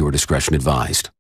Viewer discretion advised.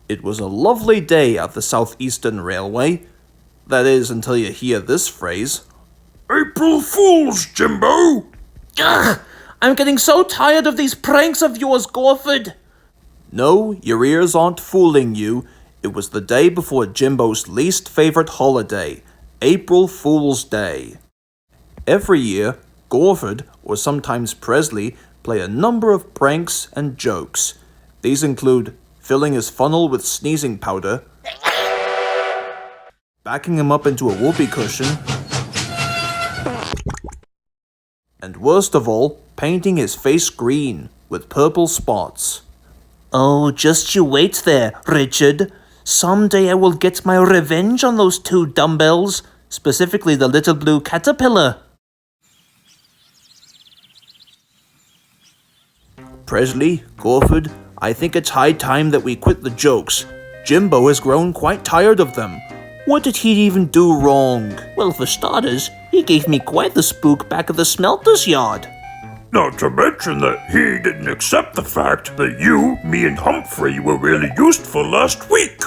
It was a lovely day at the Southeastern Railway. That is, until you hear this phrase. April Fools, Jimbo! Ugh! I'm getting so tired of these pranks of yours, Gorford. No, your ears aren't fooling you. It was the day before Jimbo's least favorite holiday, April Fool's Day. Every year, Gorford, or sometimes Presley, play a number of pranks and jokes. These include filling his funnel with sneezing powder, backing him up into a whoopee cushion, and worst of all, painting his face green with purple spots. Oh, just you wait there, Richard. Someday I will get my revenge on those two dumbbells, specifically the little blue caterpillar. Presley, Gorford, I think it's high time that we quit the jokes. Jimbo has grown quite tired of them. What did he even do wrong? Well, for starters, he gave me quite the spook back at the smelter's yard. Not to mention that he didn't accept the fact that you, me and Humphrey were really useful last week.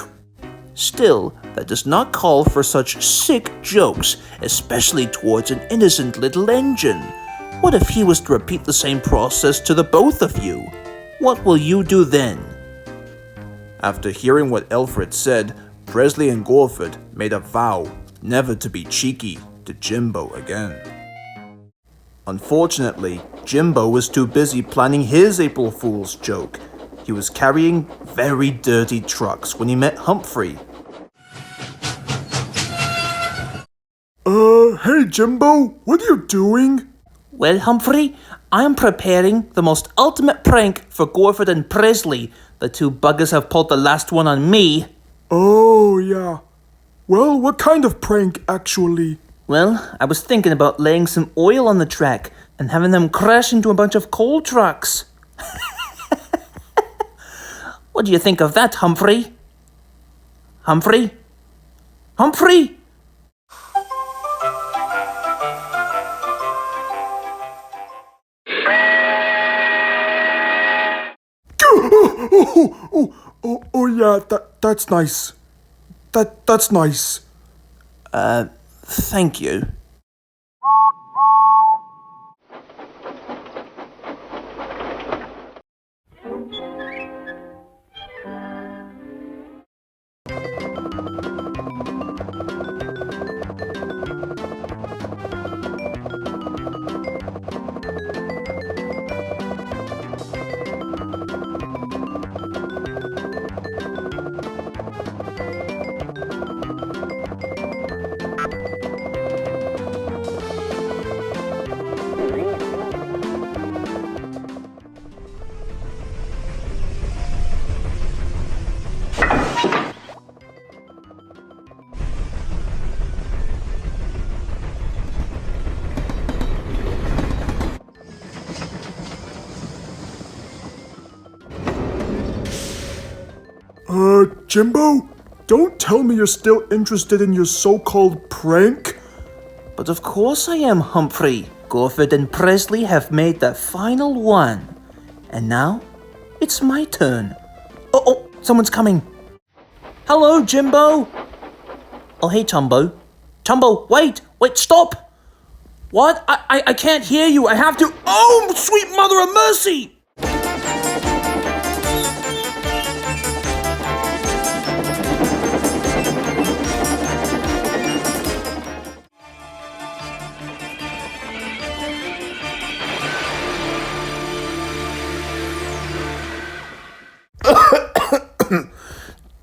Still, that does not call for such sick jokes, especially towards an innocent little engine. What if he was to repeat the same process to the both of you? What will you do then? After hearing what Alfred said, Presley and Gorford made a vow never to be cheeky to Jimbo again. Unfortunately, Jimbo was too busy planning his April Fool's joke. He was carrying very dirty trucks when he met Humphrey. Hey Jimbo, what are you doing? Well, Humphrey, I'm preparing the most ultimate prank for Gorford and Presley. The two buggers have pulled the last one on me. Oh, yeah. Well, what kind of prank, actually? Well, I was thinking about laying some oil on the track and having them crash into a bunch of coal trucks. What do you think of that, Humphrey? Humphrey? Humphrey! Oh, yeah, that's nice. That's nice. Thank you. Jimbo, don't tell me you're still interested in your so-called prank. But of course I am, Humphrey. Gorford and Presley have made the final one. And now, it's my turn. Oh, someone's coming. Hello, Jimbo. Oh, hey, Tombo. Tombo, wait, stop. What? I can't hear you. I have to. Oh, sweet mother of mercy.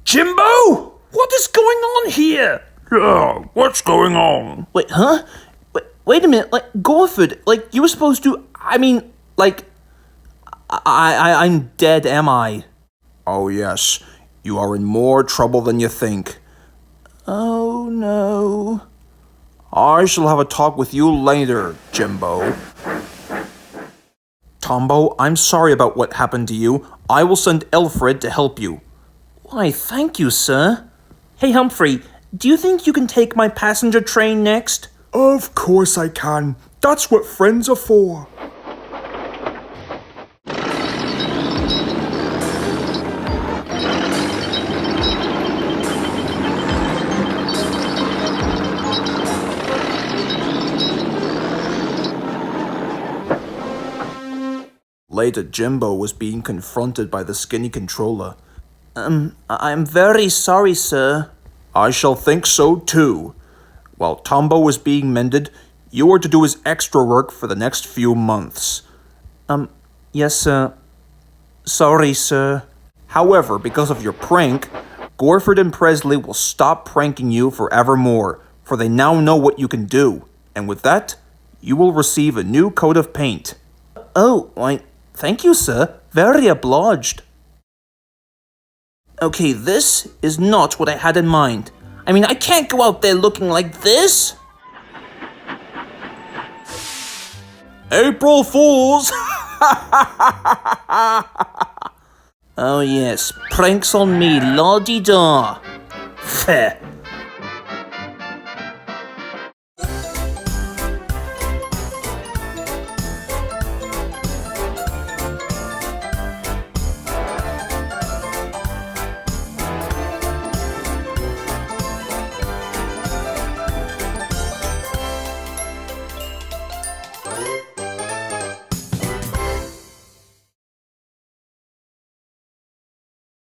Jimbo! here! Yeah, what's going on? Wait, huh? Wait a minute, like, Gorford, like, you were supposed to, I mean, like, I'm dead, am I? Oh yes, you are in more trouble than you think. Oh, no. I shall have a talk with you later, Jimbo. Tombo, I'm sorry about what happened to you. I will send Alfred to help you. Why, thank you, sir. Hey, Humphrey, do you think you can take my passenger train next? Of course I can. That's what friends are for. Later, Jimbo was being confronted by the skinny controller. I'm very sorry, sir. I shall think so too. While Tombo was being mended, you were to do his extra work for the next few months. Yes, sir. Sorry, sir. However, because of your prank, Gorford and Presley will stop pranking you forevermore, for they now know what you can do. And with that, you will receive a new coat of paint. Oh, why, thank you, sir. Very obliged. Okay, this is not what I had in mind. I mean, I can't go out there looking like this. April Fools! Oh yes, pranks on me, la-di-da. Fair.